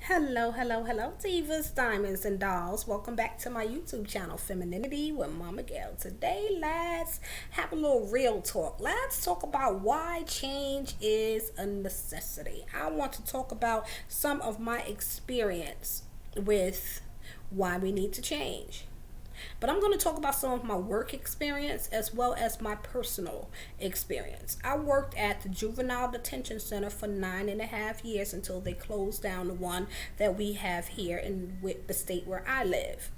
Hello, divas, diamonds, and dolls. Welcome back to my YouTube channel, Femininity with Momma Gail. Today, let's have a little real talk. Let's talk about why change is a necessity. I want to talk about some of my experience with why we need to change. But I'm going to talk about some of my work experience as well as my personal experience. I worked at the Juvenile Detention Center for 9.5 years until they closed down the one that we have here in the state where I live.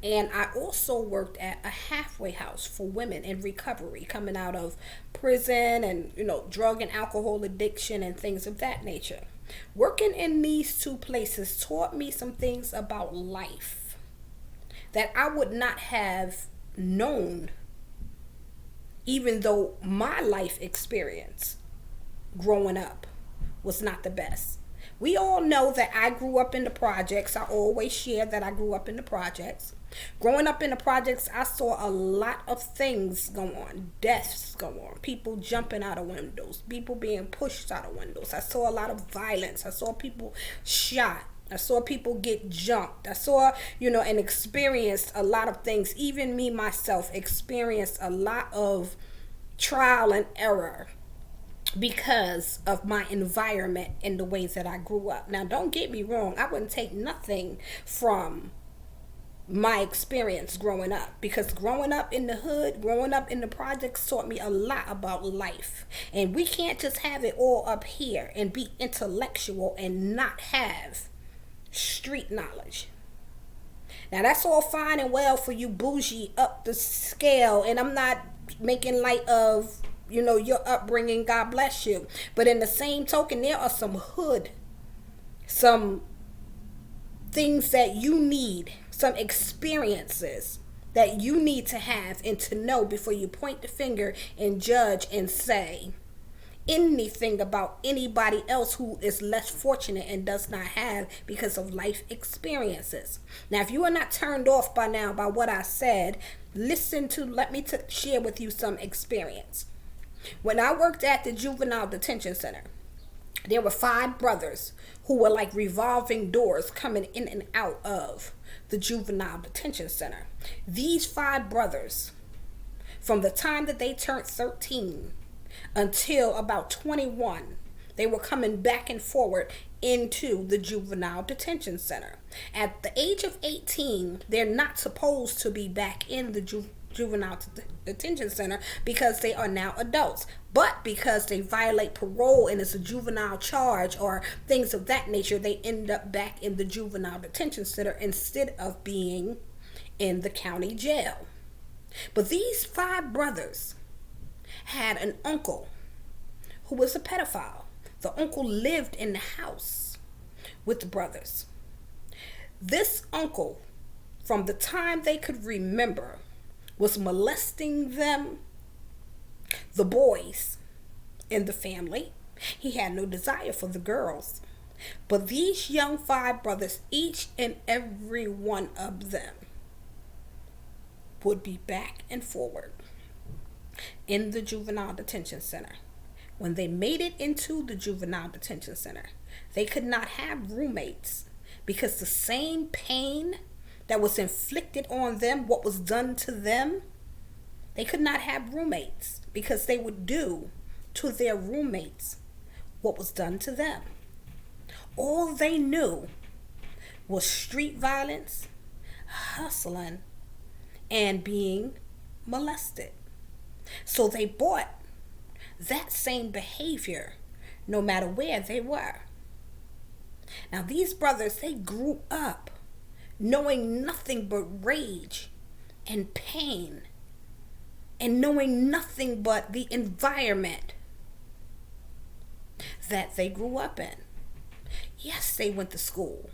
And I also worked at a halfway house for women in recovery coming out of prison and, drug and alcohol addiction and things of that nature. Working in these two places taught me some things about life that I would not have known, even though my life experience growing up was not the best. We all know that I grew up in the projects. I always share that I grew up in the projects. Growing up in the projects, I saw a lot of things go on, deaths go on, people jumping out of windows, people being pushed out of windows. I saw a lot of violence. I saw people shot. I saw people get jumped. I saw, and experienced a lot of things. Even me, myself, experienced a lot of trial and error because of my environment and the ways that I grew up. Now, don't get me wrong. I wouldn't take nothing from my experience growing up, because growing up in the hood, growing up in the projects taught me a lot about life. And we can't just have it all up here and be intellectual and not have street knowledge. Now that's all fine and well for you bougie up the scale, and I'm not making light of your upbringing, God bless you, but in the same token, there are some things that you need, some experiences that you need to have and to know before you point the finger and judge and say anything about anybody else who is less fortunate and does not have because of life experiences. Now, if you are not turned off by now by what I said, let me share with you some experience. When I worked at the Juvenile Detention Center, there were 5 brothers who were like revolving doors coming in and out of the Juvenile Detention Center. These 5 brothers, from the time that they turned 13 until about 21, they were coming back and forward into the Juvenile Detention Center. At the age of 18, they're not supposed to be back in the Juvenile Detention Center because they are now adults. But because they violate parole and it's a juvenile charge or things of that nature, they end up back in the Juvenile Detention Center instead of being in the county jail. But these 5 brothers had an uncle who was a pedophile. The uncle lived in the house with the brothers. This uncle, from the time they could remember, was molesting them, the boys in the family. He had no desire for the girls. But these young 5 brothers, each and every one of them, would be back and forward in the Juvenile Detention Center. When they made it into the Juvenile Detention Center, they could not have roommates because the same pain that was inflicted on them, what was done to them, they could not have roommates because they would do to their roommates what was done to them. All they knew was street violence, hustling, and being molested. So they bought that same behavior no matter where they were. Now these brothers, they grew up knowing nothing but rage and pain and knowing nothing but the environment that they grew up in. Yes, they went to school,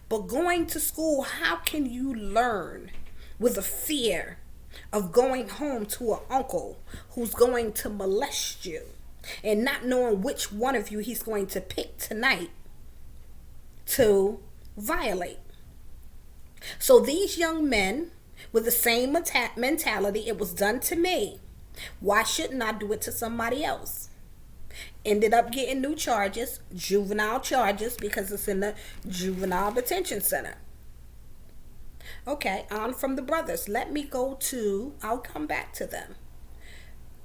but going to school, how can you learn with a fear of going home to an uncle who's going to molest you and not knowing which one of you he's going to pick tonight to violate? So these young men with the same mentality, it was done to me, why shouldn't I do it to somebody else? Ended up getting new charges, juvenile charges, because it's in the juvenile detention center. Okay, on from the brothers. Let me go to, I'll come back to them.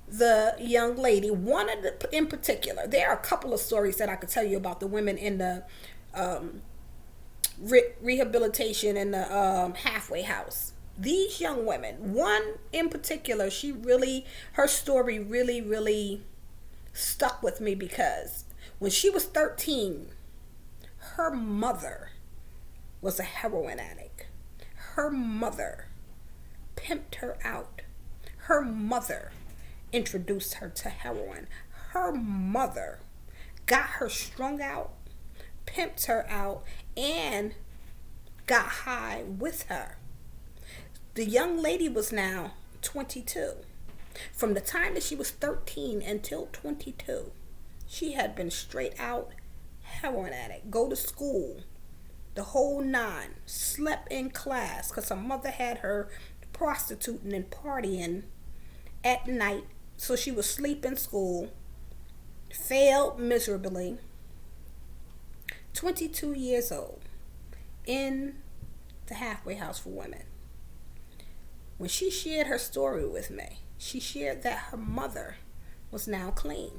The young lady, one of the, in particular, there are a couple of stories that I could tell you about the women in the rehabilitation in the halfway house. These young women, one in particular, her story really stuck with me, because when she was 13, her mother was a heroin addict. Her mother pimped her out. Her mother introduced her to heroin. Her mother got her strung out, pimped her out, and got high with her. The young lady was now 22. From the time that she was 13 until 22, she had been straight out heroin addict. Go to school, the whole nine. Slept in class because her mother had her prostituting and partying at night. So she would sleep in school. Failed miserably. 22 years old. In the halfway house for women. When she shared her story with me, she shared that her mother was now clean.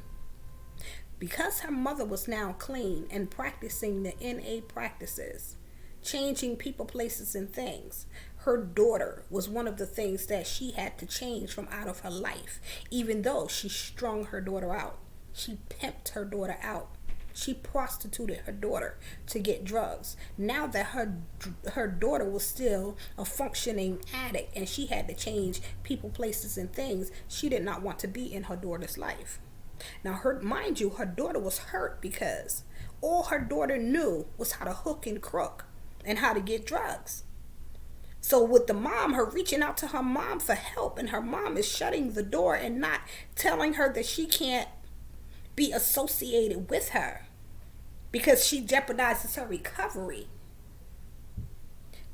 Because her mother was now clean and practicing the NA practices, changing people, places, and things, her daughter was one of the things that she had to change from out of her life. Even though she strung her daughter out, she pimped her daughter out, she prostituted her daughter to get drugs. Now that her daughter was still a functioning addict and she had to change people, places, and things, she did not want to be in her daughter's life. Now, mind you, her daughter was hurt because all her daughter knew was how to hook and crook and how to get drugs. So with the mom, her reaching out to her mom for help, and her mom is shutting the door and not telling her that she can't be associated with her because she jeopardizes her recovery.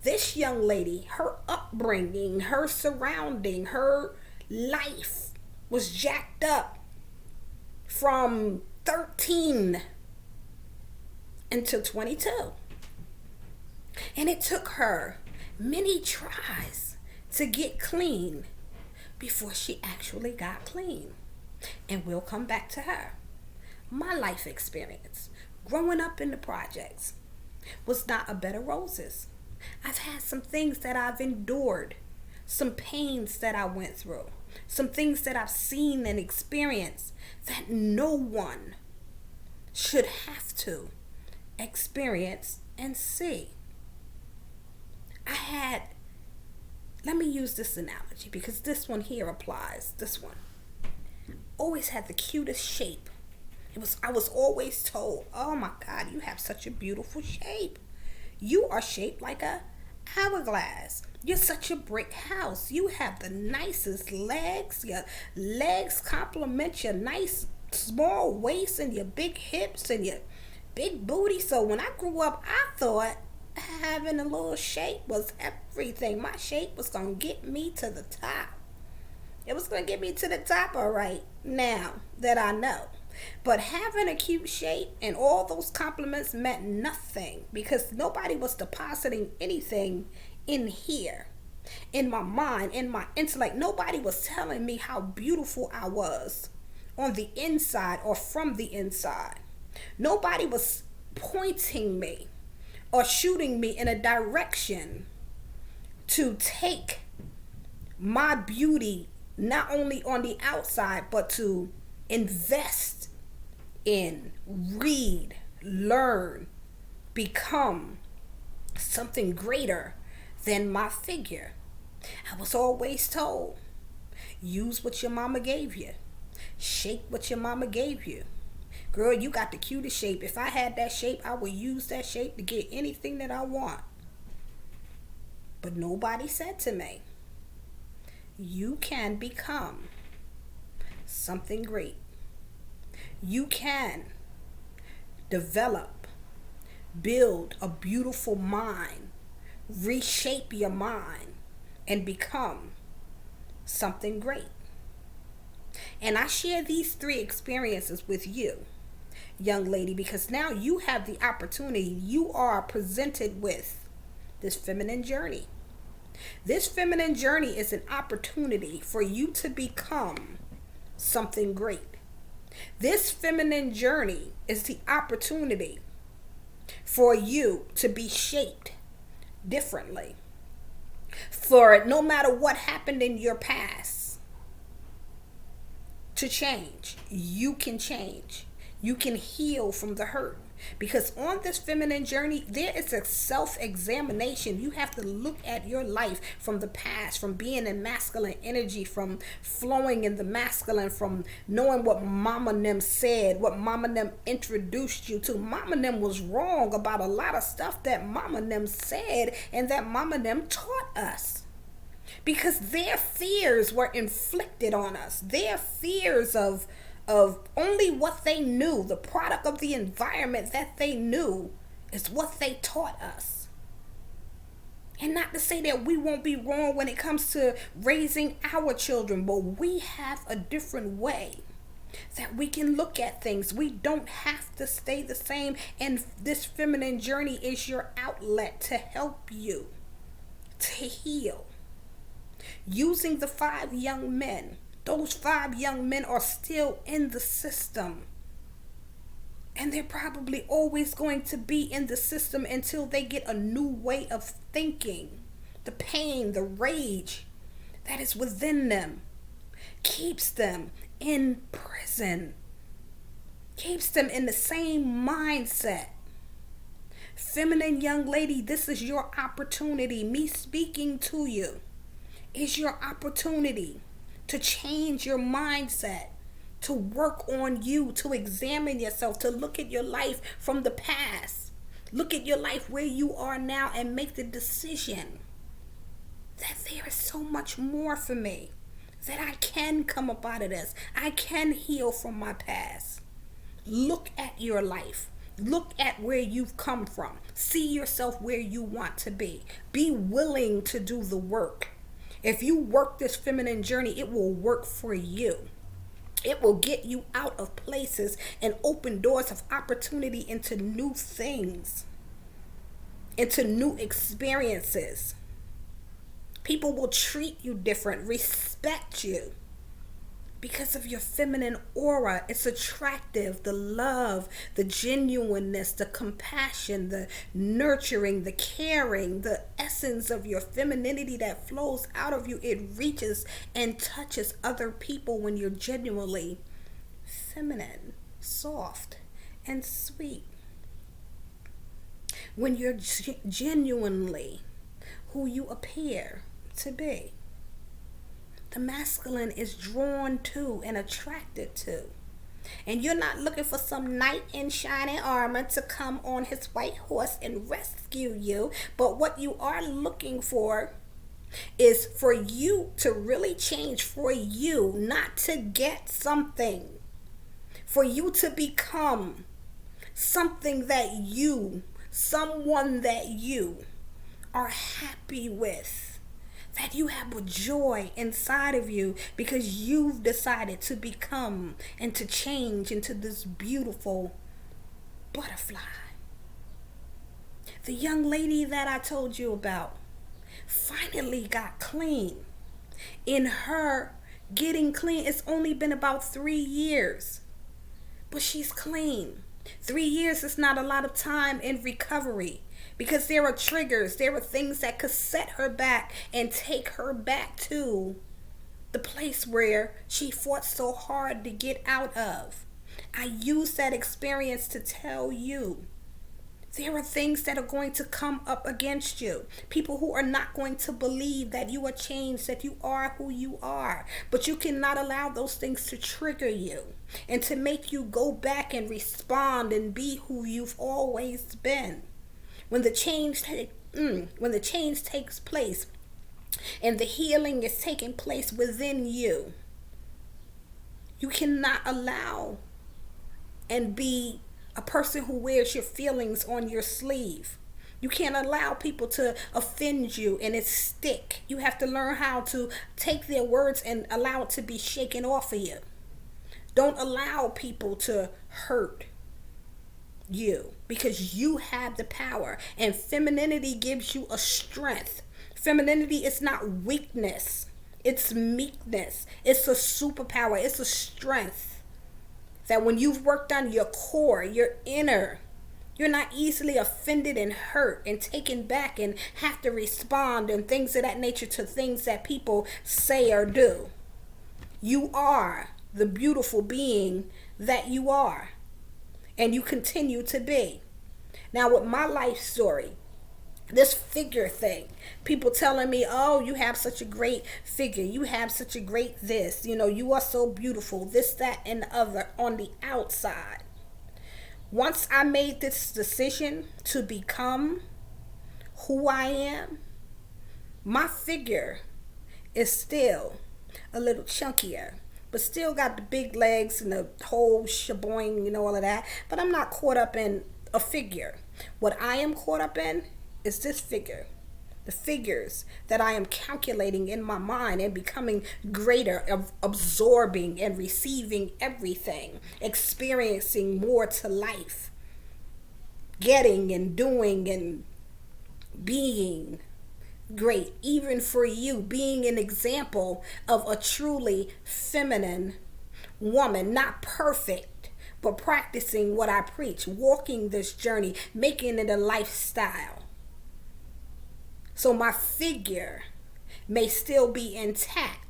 This young lady, her upbringing, her surrounding, her life was jacked up from 13 until 22. And it took her many tries to get clean before she actually got clean. And we'll come back to her. My life experience growing up in the projects was not a bed of roses. I've had some things that I've endured, some pains that I went through, some things that I've seen and experienced that no one should have to experience and see. Let me use this analogy because this one here applies. This one always had the cutest shape. I was always told, oh my God, you have such a beautiful shape. You are shaped like a hourglass. You're such a brick house. You have the nicest legs. Your legs complement your nice small waist and your big hips and your big booty. So when I grew up, I thought having a little shape was everything. My shape was going to get me to the top. It was going to get me to the top, all right, now that I know. But having a cute shape and all those compliments meant nothing because nobody was depositing anything in here, in my mind, in my intellect. Nobody was telling me how beautiful I was on the inside or from the inside. Nobody was pointing me or shooting me in a direction to take my beauty not only on the outside, but to invest in, read, learn, become something greater than my figure. I was always told, use what your mama gave you. Shape what your mama gave you. Girl, you got the cutest shape. If I had that shape, I would use that shape to get anything that I want. But nobody said to me, you can become something great. You can develop, build a beautiful mind, reshape your mind, and become something great. And I share these three experiences with you, young lady, because now you have the opportunity. You are presented with this feminine journey. This feminine journey is an opportunity for you to become something great. This feminine journey is the opportunity for you to be shaped differently. For no matter what happened in your past to change, you can change. You can heal from the hurt. Because on this feminine journey, there is a self-examination. You have to look at your life from the past, from being in masculine energy, from flowing in the masculine, from knowing what Mama Nem said, what Mama Nem introduced you to. Mama Nem was wrong about a lot of stuff that Mama Nem said and that Mama Nem taught us. Because their fears were inflicted on us. Their fears of only what they knew, the product of the environment that they knew, is what they taught us. And not to say that we won't be wrong when it comes to raising our children, but we have a different way that we can look at things. We don't have to stay the same, and this feminine journey is your outlet to help you to heal. Using the 5 young men, those 5 young men are still in the system. And they're probably always going to be in the system until they get a new way of thinking. The pain, the rage that is within them keeps them in prison, keeps them in the same mindset. Feminine young lady, this is your opportunity. Me speaking to you is your opportunity to change your mindset, to work on you, to examine yourself, to look at your life from the past. Look at your life where you are now and make the decision that there is so much more for me, that I can come up out of this. I can heal from my past. Look at your life. Look at where you've come from. See yourself where you want to be. Be willing to do the work. If you work this feminine journey, it will work for you. It will get you out of places and open doors of opportunity into new things, into new experiences. People will treat you different, respect you because of your feminine aura. It's attractive. The love, the genuineness, the compassion, the nurturing, the caring, the essence of your femininity that flows out of you. It reaches and touches other people when you're genuinely feminine, soft, and sweet. When you're genuinely who you appear to be. The masculine is drawn to and attracted to. And you're not looking for some knight in shining armor to come on his white horse and rescue you. But what you are looking for is for you to really change, for you not to get something. For you to become something that you, someone that you are happy with. That you have a joy inside of you because you've decided to become and to change into this beautiful butterfly. The young lady that I told you about finally got clean. In her getting clean, it's only been about 3 years, but she's clean. 3 years is not a lot of time in recovery. Because there are triggers, there are things that could set her back and take her back to the place where she fought so hard to get out of. I use that experience to tell you there are things that are going to come up against you. People who are not going to believe that you are changed, that you are who you are. But you cannot allow those things to trigger you and to make you go back and respond and be who you've always been. When the change takes place and the healing is taking place within you, you cannot allow and be a person who wears your feelings on your sleeve. You can't allow people to offend you and it stick. You have to learn how to take their words and allow it to be shaken off of you. Don't allow people to hurt you, because you have the power, and femininity gives you a strength. Femininity is not weakness, it's meekness. It's a superpower, it's a strength that when you've worked on your core, your inner, you're not easily offended and hurt and taken back and have to respond and things of that nature to things that people say or do. You are the beautiful being that you are, and you continue to be. Now, with my life story, this figure thing, people telling me, oh, you have such a great figure, you have such a great this, you are so beautiful, this, that, and the other on the outside. Once I made this decision to become who I am, my figure is still a little chunkier, but still got the big legs and the whole shaboing, all of that. But I'm not caught up in a figure. What I am caught up in is this figure. The figures that I am calculating in my mind and becoming greater, of absorbing and receiving everything, experiencing more to life, getting and doing and being great, even for you, being an example of a truly feminine woman, not perfect, but practicing what I preach, walking this journey, making it a lifestyle. So my figure may still be intact,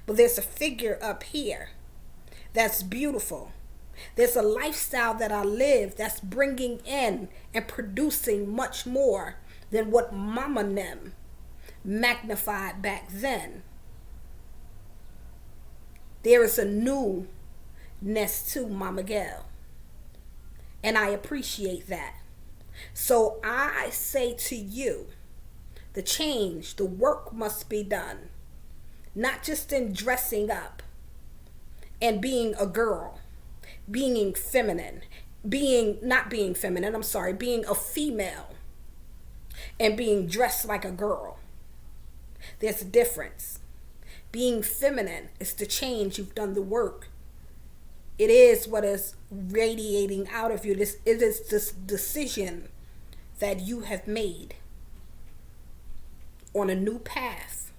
but there's a figure up here that's beautiful. There's a lifestyle that I live that's bringing in and producing much more than what Mama Nem magnified back then. There is a newness to Momma Gail, and I appreciate that. So I say to you, the change, the work must be done, not just in dressing up and being a girl, being feminine, being a female and being dressed like a girl. There's a difference. Being feminine is the change. You've done the work. It is what is radiating out of you. It is this decision that you have made on a new path,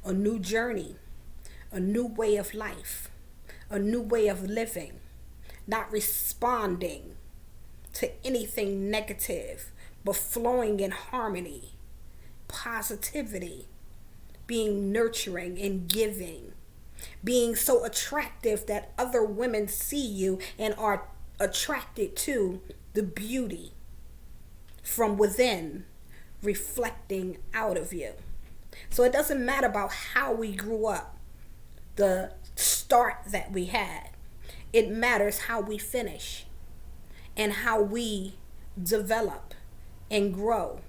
a new journey, a new way of life, a new way of living, not responding to anything negative, but flowing in harmony, positivity, being nurturing and giving, being so attractive that other women see you and are attracted to the beauty from within, reflecting out of you. So it doesn't matter about how we grew up, the start that we had. It matters how we finish and how we develop and grow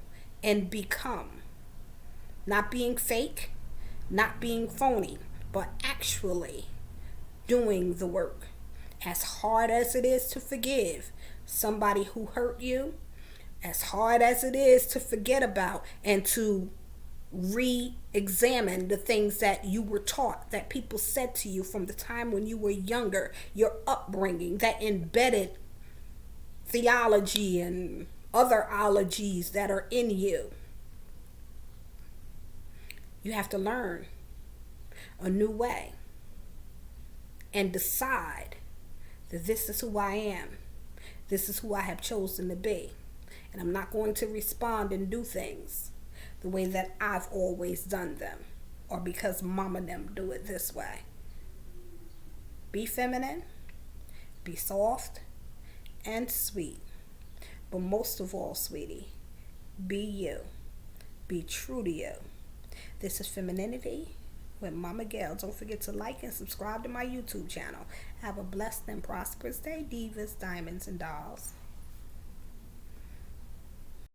and become. Not being fake, not being phony, but actually doing the work. As hard as it is to forgive somebody who hurt you, as hard as it is to forget about and to re-examine the things that you were taught, that people said to you from the time when you were younger, your upbringing, that embedded theology and other ologies that are in you. You have to learn a new way and decide that this is who I am. This is who I have chosen to be. And I'm not going to respond and do things the way that I've always done them, or because Mama them do it this way. Be feminine, be soft and sweet. But most of all, sweetie, be you. Be true to you. This is Femininity with Momma Gail. Don't forget to like and subscribe to my YouTube channel. Have a blessed and prosperous day, divas, diamonds, and dolls.